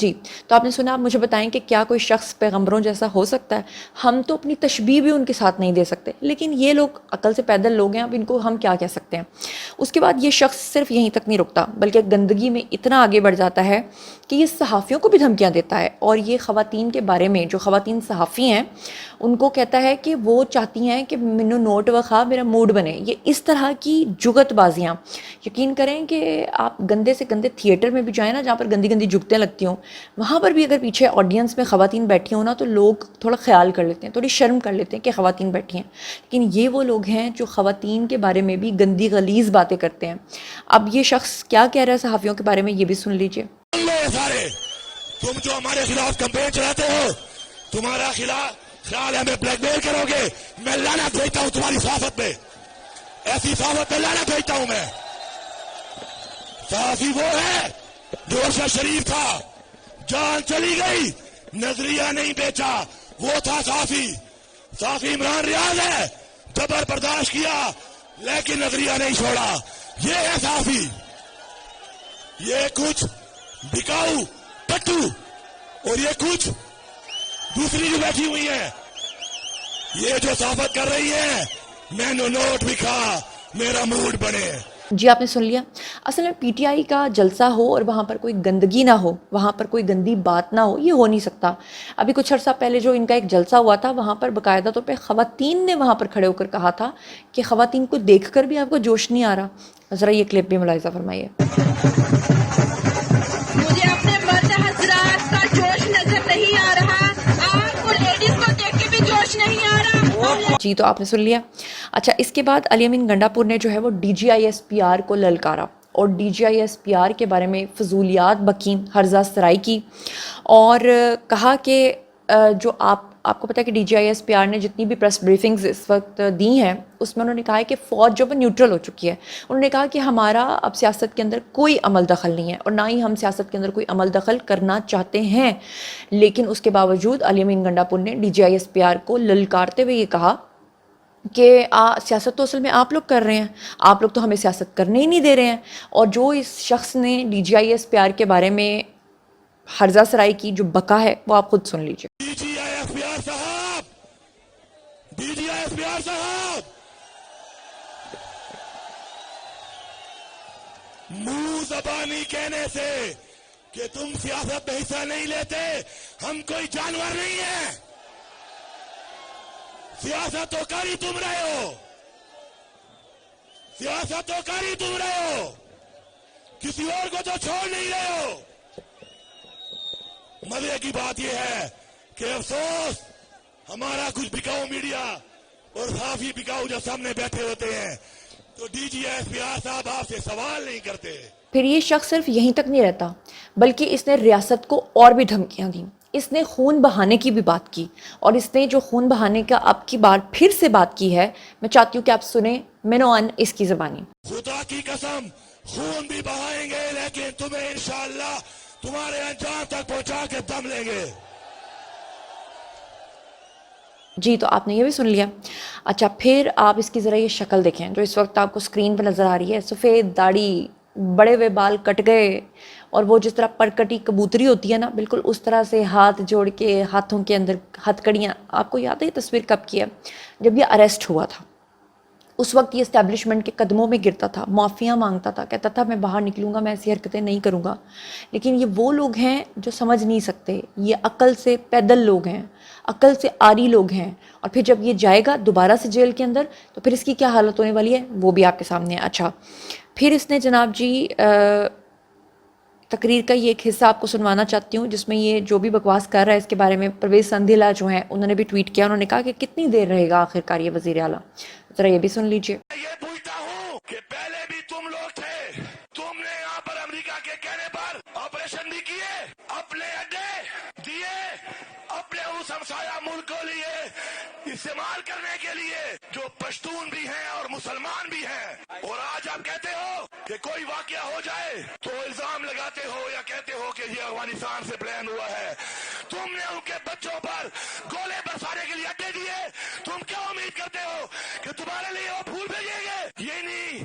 جی تو آپ نے سنا. آپ مجھے بتائیں کہ کیا کوئی شخص پیغمبروں جیسا ہو سکتا ہے؟ ہم تو اپنی تشبیہ بھی ان کے ساتھ نہیں دے سکتے، لیکن یہ لوگ عقل سے پیدل لوگ ہیں، اب ان کو ہم کیا کہہ سکتے ہیں. اس کے بعد یہ شخص صرف یہیں تک نہیں رکتا، بلکہ گندگی میں اتنا آگے بڑھ جاتا ہے کہ یہ صحافیوں کو بھی دھمکیاں دیتا ہے، اور یہ خواتین کے بارے میں، جو خواتین صحافی ہیں ان کو کہتا ہے کہ وہ چاہتی ہیں کہ منو نوٹ وخا میرا موڈ بنے. یہ اس طرح کی جگت بازیاں، یقین کریں کہ آپ گندے سے گندے تھیٹر میں بھی جائیں نا، جہاں پر گندی گندی جگتیں لگتی ہوں، وہاں پر بھی اگر پیچھے آڈینس میں خواتین بیٹھی ہوں نا، تو لوگ تھوڑا خیال کر لیتے ہیں، تھوڑی شرم کر لیتے ہیں کہ خواتین بیٹھی ہیں. لیکن یہ وہ لوگ ہیں جو خواتین کے بارے میں بھی گندی غلیظ باتیں کرتے ہیں. اب یہ شخص کیا کہہ رہا ہے صحافیوں کے بارے میں، یہ بھی سن لیجئے. سارے تم جو ہمارے خلاف کمپین چلاتے ہو، تمہارا خیال ہے ہمیں بلیک میل کرو گے. میں لعنت بھیجتا ہوں تمہاری صحافت پہ، ایسی صحافت پہ لعنت بھیجتا ہوں میں. صحافی وہ ہے جو ارشد شریف تھا، جان چلی گئی، نظریہ نہیں بیچا، وہ تھا صحافی. صحافی عمران ریاض ہے، جبر برداشت کیا لیکن نظریہ نہیں چھوڑا. یہ ہے صحافی. یہ کچھ بکاؤ پٹو اور یہ کچھ دوسری جو بیٹھی ہوئی ہیں، یہ جو صحافت کر رہی ہے، میں نے نوٹ بھی کھا میرا موڈ بنے. جی آپ نے سن لیا. اصل میں پی ٹی آئی کا جلسہ ہو اور وہاں پر کوئی گندگی نہ ہو، وہاں پر کوئی گندی بات نہ ہو، یہ ہو نہیں سکتا. ابھی کچھ عرصہ پہلے جو ان کا ایک جلسہ ہوا تھا، وہاں پر باقاعدہ طور پہ خواتین نے وہاں پر کھڑے ہو کر کہا تھا کہ خواتین کو دیکھ کر بھی آپ کو جوش نہیں آ رہا. ذرا یہ کلپ بھی ملاحظہ فرمائیے. مجھے اپنے مرد حضرات کا جوش نظر نہیں آ رہا، آپ کو لیڈیز کو دیکھ کے بھی جوش نہیں آ رہا. جی تو آپ نے سن لیا. اچھا اس کے بعد علی امین گنڈا پور نے جو ہے وہ D G I S P R کو للکارا، اور D G I S P R کے بارے میں فضولیات بکیں، ہرزہ سرائی کی، اور کہا کہ جو آپ کو پتہ ہے کہ D G I S P R نے جتنی بھی پریس بریفنگز اس وقت دی ہیں، اس میں انہوں نے کہا ہے کہ فوج جو وہ نیوٹرل ہو چکی ہے. انہوں نے کہا کہ ہمارا اب سیاست کے اندر کوئی عمل دخل نہیں ہے، اور نہ ہی ہم سیاست کے اندر کوئی عمل دخل کرنا چاہتے ہیں. لیکن اس کے باوجود علی امین گنڈا پور نے D G I S P R کو للکارتے ہوئے یہ کہا کہ سیاست تو اصل میں آپ لوگ کر رہے ہیں، آپ لوگ تو ہمیں سیاست کرنے ہی نہیں دے رہے ہیں. اور جو اس شخص نے D G I S P R کے بارے میں ہرزہ سرائی کی جو بکا ہے، وہ آپ خود سن لیجیے. D G I S P R صاحب، D G I S P R صاحب، منہ زبانی کہنے سے کہ تم سیاست میں حصہ نہیں لیتے، ہم کوئی جانور نہیں ہیں. سیاست تو کر ہی تم رہے ہو، سیاست تو کر ہی تم رہے ہو، کسی اور کو تو چھوڑ نہیں رہے ہو. مزے کی بات یہ ہے کہ افسوس ہمارا کچھ بکاؤ میڈیا اور صحافی بکاؤ جو سامنے بیٹھے ہوتے ہیں، تو D G S P R صاحب آپ سے سوال نہیں کرتے. پھر یہ شخص صرف یہیں تک نہیں رہتا، بلکہ اس نے ریاست کو اور بھی دھمکیاں دیں. اس نے خون بہانے کی بھی بات کی، اور اس نے جو خون بہانے کا اب کی بار پھر سے بات کی ہے، میں چاہتی ہوں کہ آپ سنیں منوان اس کی زبانی. خدا کی قسم خون بھی بہائیں گے، لیکن تمہیں انشاءاللہ تمہارے انجام تک پہنچا کے دم لیں گے. جی تو آپ نے یہ بھی سن لیا. اچھا پھر آپ اس کی ذرا یہ شکل دیکھیں جو اس وقت آپ کو اسکرین پہ نظر آ رہی ہے. سفید داڑھی، بڑے ہوئے بال کٹ گئے، اور وہ جس طرح پرکٹی کبوتری ہوتی ہے نا، بالکل اس طرح سے ہاتھ جوڑ کے، ہاتھوں کے اندر ہتھ کڑیاں. آپ کو یاد ہے یہ تصویر کب کی ہے؟ جب یہ اریسٹ ہوا تھا. اس وقت یہ اسٹیبلشمنٹ کے قدموں میں گرتا تھا، معافیاں مانگتا تھا، کہتا تھا میں باہر نکلوں گا، میں ایسی حرکتیں نہیں کروں گا. لیکن یہ وہ لوگ ہیں جو سمجھ نہیں سکتے، یہ عقل سے پیدل لوگ ہیں، عقل سے آری لوگ ہیں. اور پھر جب یہ جائے گا دوبارہ سے جیل کے اندر، تو پھر اس کی کیا حالت ہونے والی ہے وہ بھی آپ کے سامنے ہے. اچھا پھر اس نے جناب جی تقریر کا یہ ایک حصہ آپ کو سنوانا چاہتی ہوں، جس میں یہ جو بھی بکواس کر رہا ہے اس کے بارے میں پرویز سندھیلا جو ہیں انہوں نے بھی ٹویٹ کیا. انہوں نے کہا کہ کتنی دیر رہے گا آخرکار یہ وزیر اعلیٰ. ذرا یہ بھی سن لیجئے. یہ پوچھتا ہوں کہ پہلے بھی تم لوگ تھے، تم نے یہاں پر امریکہ کے کہنے پر آپریشن بھی کیے، اپنے اڈے دیے، اپنے اس ہمسایہ ملک کو لیے استعمال کرنے کے لیے جو پشتون بھی ہیں اور مسلمان بھی ہیں. اور آج آپ کہتے ہو کہ کوئی واقعہ ہو جائے تو الزام لگاتے ہو یا کہتے ہو کہ یہ افغانستان سے پلان ہوا ہے. تم نے ان کے بچوں پر گولے برسانے کے لیے اڈے دیے، تم کیا امید کرتے ہو کہ تمہارے لیے وہ پھول بھیجیں گے؟ یہ نہیں،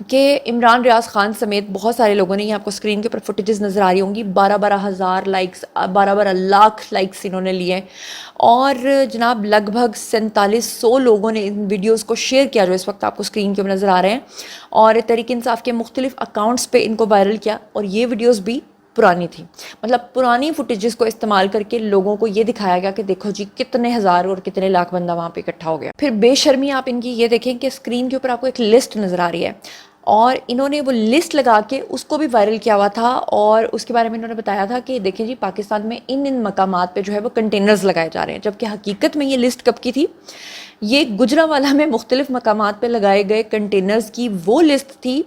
کہ عمران ریاض خان سمیت بہت سارے لوگوں نے، یہ آپ کو اسکرین کے اوپر فوٹیجز نظر آ رہی ہوں گی، 12,000 لائکس، 12,00,000 لائکس انہوں نے لیے، اور جناب لگ بھگ 4700 لوگوں نے ان ویڈیوز کو شیئر کیا جو اس وقت آپ کو اسکرین کے اوپر نظر آ رہے ہیں، اور تحریک انصاف کے مختلف اکاؤنٹس پہ ان کو وائرل کیا، اور یہ ویڈیوز بھی پرانی تھی، مطلب پرانی فوٹیجز کو استعمال کر کے لوگوں کو یہ دکھایا گیا کہ دیکھو جی کتنے ہزار اور کتنے لاکھ بندہ وہاں پہ اکٹھا ہو گیا۔ پھر بے شرمی آپ ان کی یہ دیکھیں کہ اسکرین کے اوپر آپ کو ایک لسٹ نظر آ رہی ہے، اور انہوں نے وہ لسٹ لگا کے اس کو بھی وائرل کیا ہوا تھا، اور اس کے بارے میں انہوں نے بتایا تھا کہ دیکھیں جی پاکستان میں ان مقامات پہ جو ہے وہ کنٹینرز لگائے جا رہے ہیں، جبکہ حقیقت میں یہ لسٹ کب کی تھی؟ یہ گجرانوالہ میں مختلف مقامات پہ لگائے گئے کنٹینرز کی وہ لسٹ تھی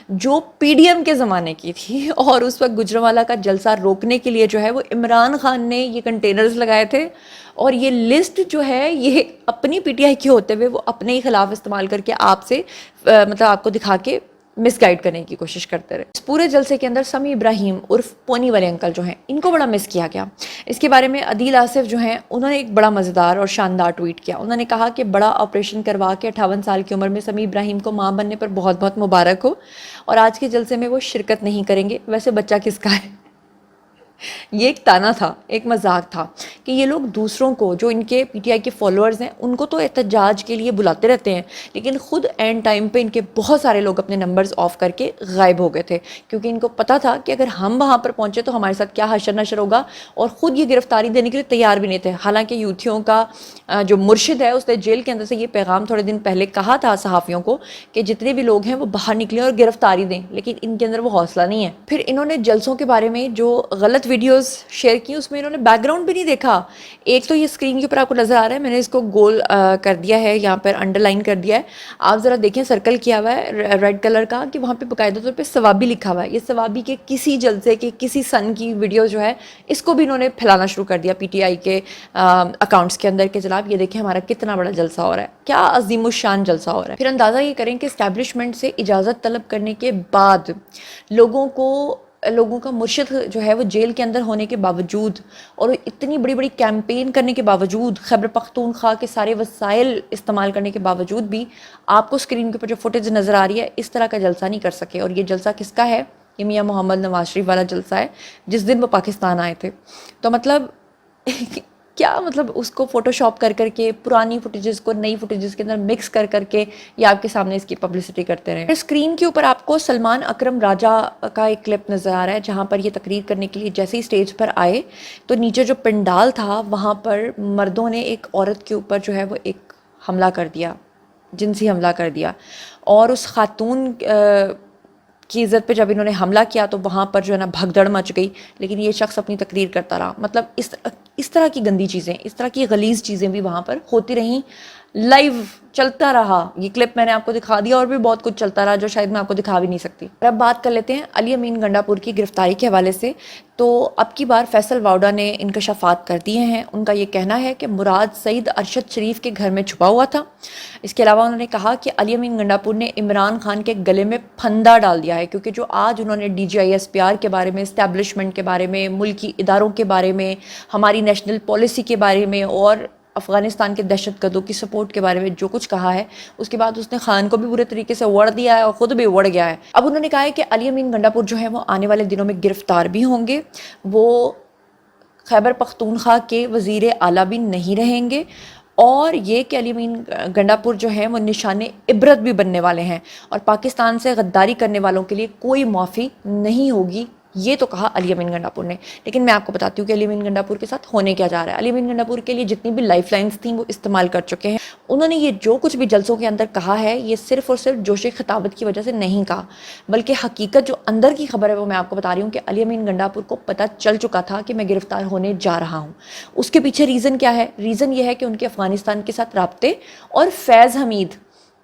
جو پی ڈی ایم کے زمانے کی تھی، اور اس وقت گجرانوالہ کا جلسہ روکنے کے لیے جو ہے وہ عمران خان نے یہ کنٹینرز لگائے تھے، اور یہ لسٹ جو ہے یہ اپنی پی ٹی آئی کے ہوتے ہوئے وہ اپنے ہی خلاف استعمال کر کے آپ سے مطلب آپ کو دکھا کے مس گائیڈ کرنے کی کوشش کرتے رہے۔ اس پورے جلسے کے اندر سمیع ابراہیم عرف پونی والے انکل جو ہیں ان کو بڑا مس کیا گیا۔ اس کے بارے میں عدیل آصف جو ہیں انہوں نے ایک بڑا مزیدار اور شاندار ٹویٹ کیا، انہوں نے کہا کہ بڑا آپریشن کروا کے 58 سال کی عمر میں سمیع ابراہیم کو ماں بننے پر بہت بہت مبارک ہو، اور آج کے جلسے میں وہ شرکت نہیں کریں گے، ویسے بچہ کس کا ہے؟ یہ ایک تانا تھا، ایک مذاق تھا کہ یہ لوگ دوسروں کو جو ان کے پی ٹی آئی کے فالوورز ہیں ان کو تو احتجاج کے لیے بلاتے رہتے ہیں، لیکن خود اینڈ ٹائم پہ ان کے بہت سارے لوگ اپنے نمبرز آف کر کے غائب ہو گئے تھے، کیونکہ ان کو پتہ تھا کہ اگر ہم وہاں پر پہنچے تو ہمارے ساتھ کیا حشر نشر ہوگا، اور خود یہ گرفتاری دینے کے لیے تیار بھی نہیں تھے۔ حالانکہ یوتھیوں کا جو مرشد ہے اس نے جیل کے اندر سے یہ پیغام تھوڑے دن پہلے کہا تھا صحافیوں کو کہ جتنے بھی لوگ ہیں وہ باہر نکلیں اور گرفتاری دیں، لیکن ان کے اندر وہ حوصلہ نہیں ہے۔ پھر انہوں نے جلسوں کے بارے میں جو غلط ویڈیوز شیئر کی اس میں انہوں نے بیک گراؤنڈ بھی نہیں دیکھا۔ ایک تو یہ اسکرین کے اوپر آپ کو نظر آ رہا ہے، میں نے اس کو گول کر دیا ہے، یہاں پر انڈر لائن کر دیا ہے، آپ ذرا دیکھیں سرکل کیا ہوا ہے ریڈ کلر کا کہ وہاں پہ باقاعدہ طور پہ ثوابی لکھا ہوا ہے۔ یہ ثوابی کے کسی جلسے کے کسی سن کی ویڈیو جو ہے اس کو بھی انہوں نے پھیلانا شروع کر دیا پی ٹی آئی کے اکاؤنٹس کے اندر کہ جناب یہ دیکھیں ہمارا کتنا بڑا جلسہ ہو رہا ہے، کیا عظیم الشان جلسہ ہو رہا ہے۔ پھر اندازہ یہ کریں کہ اسٹیبلشمنٹ سے اجازت طلب کرنے کے بعد لوگوں کا مرشد جو ہے وہ جیل کے اندر ہونے کے باوجود اور اتنی بڑی بڑی کیمپین کرنے کے باوجود، خیبر پختونخوا کے سارے وسائل استعمال کرنے کے باوجود بھی آپ کو اسکرین کے اوپر جو فوٹیج نظر آ رہی ہے اس طرح کا جلسہ نہیں کر سکے۔ اور یہ جلسہ کس کا ہے؟ یہ میاں محمد نواز شریف والا جلسہ ہے جس دن وہ پاکستان آئے تھے۔ تو مطلب کیا مطلب اس کو فوٹو شاپ کر کر کے پرانی فوٹیجز کو نئی فوٹیجز کے اندر مکس کر کر کے یہ آپ کے سامنے اس کی پبلسٹی کرتے رہے۔ اسکرین کے اوپر آپ کو سلمان اکرم راجہ کا ایک کلپ نظر آ رہا ہے جہاں پر یہ تقریر کرنے کے لیے جیسے ہی اسٹیج پر آئے تو نیچے جو پنڈال تھا وہاں پر مردوں نے ایک عورت کے اوپر جو ہے وہ ایک حملہ کر دیا، جنسی حملہ کر دیا، اور اس خاتون کی عزت پہ جب انہوں نے حملہ کیا تو وہاں پر جو ہے نا بھگدڑ مچ گئی، لیکن یہ شخص اپنی تقریر کرتا رہا۔ مطلب اس طرح کی گندی چیزیں، اس طرح کی غلیظ چیزیں بھی وہاں پر ہوتی رہیں، لائیو چلتا رہا۔ یہ کلپ میں نے آپ کو دکھا دیا، اور بھی بہت کچھ چلتا رہا جو شاید میں آپ کو دکھا بھی نہیں سکتی۔ اور اب بات کر لیتے ہیں علی امین گنڈا پور کی گرفتاری کے حوالے سے۔ تو اب کی بار فیصل واوڈا نے انکشافات کر دیے ہیں۔ ان کا یہ کہنا ہے کہ مراد سعید ارشد شریف کے گھر میں چھپا ہوا تھا۔ اس کے علاوہ انہوں نے کہا کہ علی امین گنڈا پور نے عمران خان کے گلے میں پھندا ڈال دیا ہے، کیونکہ جو آج انہوں نے D G I S P R کے بارے میں، اسٹیبلشمنٹ کے بارے میں، ملکی اداروں کے بارے میں، ہماری نیشنل پالیسی کے بارے میں اور افغانستان کے دہشت گردوں کی سپورٹ کے بارے میں جو کچھ کہا ہے، اس کے بعد اس نے خان کو بھی برے طریقے سے وڑ دیا ہے اور خود بھی وڑ گیا ہے۔ اب انہوں نے کہا ہے کہ علی امین گنڈا پور جو ہے وہ آنے والے دنوں میں گرفتار بھی ہوں گے، وہ خیبر پختونخوا کے وزیر اعلیٰ بھی نہیں رہیں گے، اور یہ کہ علی امین گنڈا پور جو ہیں وہ نشان عبرت بھی بننے والے ہیں، اور پاکستان سے غداری کرنے والوں کے لیے کوئی معافی نہیں ہوگی، یہ تو کہا علی امین گنڈا پور نے۔ لیکن میں آپ کو بتاتی ہوں کہ علی امین گنڈا پور کے ساتھ ہونے کیا جا رہا ہے۔ علی امین گنڈا پور کے لیے جتنی بھی لائف لائنز تھیں وہ استعمال کر چکے ہیں۔ انہوں نے یہ جو کچھ بھی جلسوں کے اندر کہا ہے یہ صرف اور صرف جوش خطابت کی وجہ سے نہیں کہا، بلکہ حقیقت جو اندر کی خبر ہے وہ میں آپ کو بتا رہی ہوں کہ علی امین گنڈا پور کو پتہ چل چکا تھا کہ میں گرفتار ہونے جا رہا ہوں۔ اس کے پیچھے ریزن کیا ہے؟ ریزن یہ ہے کہ ان کے افغانستان کے ساتھ رابطے اور فیض حمید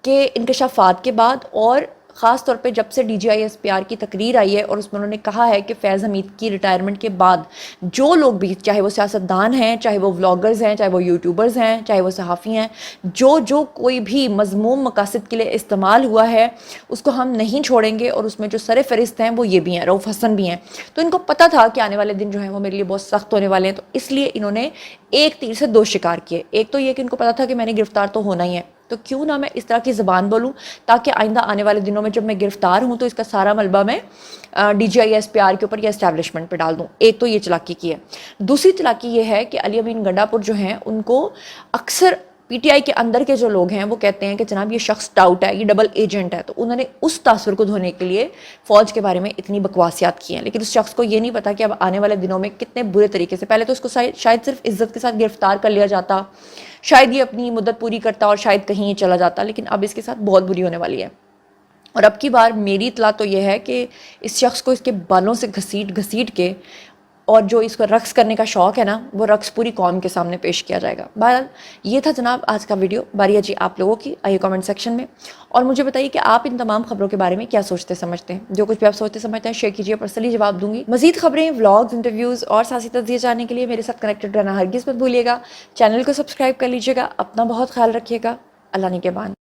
کے انکشافات کے بعد، اور خاص طور پہ جب سے D G I S P R کی تقریر آئی ہے اور اس میں انہوں نے کہا ہے کہ فیض حمید کی ریٹائرمنٹ کے بعد جو لوگ بھی، چاہے وہ سیاستدان ہیں، چاہے وہ ولاگرز ہیں، چاہے وہ یوٹیوبرز ہیں، چاہے وہ صحافی ہیں، جو کوئی بھی مذموم مقاصد کے لیے استعمال ہوا ہے اس کو ہم نہیں چھوڑیں گے، اور اس میں جو سر فہرست ہیں وہ یہ بھی ہیں، رؤف حسن بھی ہیں۔ تو ان کو پتہ تھا کہ آنے والے دن جو ہیں وہ میرے لیے بہت سخت ہونے والے ہیں، تو اس لیے انہوں نے ایک تیر سے دو شکار کیے۔ ایک تو یہ کہ ان کو پتہ تھا کہ میں نے گرفتار تو ہونا ہی ہے، تو کیوں نہ میں اس طرح کی زبان بولوں تاکہ آئندہ آنے والے دنوں میں جب میں گرفتار ہوں تو اس کا سارا ملبہ میں DGISPR کے اوپر یا اسٹیبلشمنٹ پہ ڈال دوں. ایک تو یہ چلاکی کی ہے. دوسری چلاکی یہ ہے کہ علی امین گنڈا پور جو ہیں ان کو اکثر PTI کے اندر کے جو لوگ ہیں وہ کہتے ہیں کہ جناب یہ شخص ٹاؤٹ ہے, یہ ڈبل ایجنٹ ہے, تو انہوں نے اس تاثر کو دھونے کے لیے فوج کے بارے میں اتنی بکواسیات کی ہیں. لیکن اس شخص کو یہ نہیں پتا کہ اب آنے والے دنوں میں کتنے برے طریقے سے, پہلے تو اس کو شاید صرف عزت کے ساتھ گرفتار کر لیا جاتا, شاید یہ اپنی مدت پوری کرتا اور شاید کہیں یہ چلا جاتا, لیکن اب اس کے ساتھ بہت بری ہونے والی ہے. اور اب کی بار میری اطلاع تو یہ ہے کہ اس شخص کو اس کے بالوں سے گھسیٹ کے اور جو اس کو رقص کرنے کا شوق ہے نا وہ رقص پوری قوم کے سامنے پیش کیا جائے گا. بہرحال یہ تھا جناب آج کا ویڈیو. باری ہے جی آپ لوگوں کی, آئیے کامنٹ سیکشن میں اور مجھے بتائیے کہ آپ ان تمام خبروں کے بارے میں کیا سوچتے سمجھتے ہیں. جو کچھ بھی آپ سوچتے سمجھتے ہیں شیئر کیجیے, پرسنلی جواب دوں گی. مزید خبریں, ولاگز, انٹرویوز اور سیاسی تجزیے جاننے کے لیے میرے ساتھ کنیکٹڈ رہنا ہرگز مت بھولیے گا. چینل کو سبسکرائب کر لیجیے گا. اپنا بہت خیال رکھیے گا. اللہ نگہبان.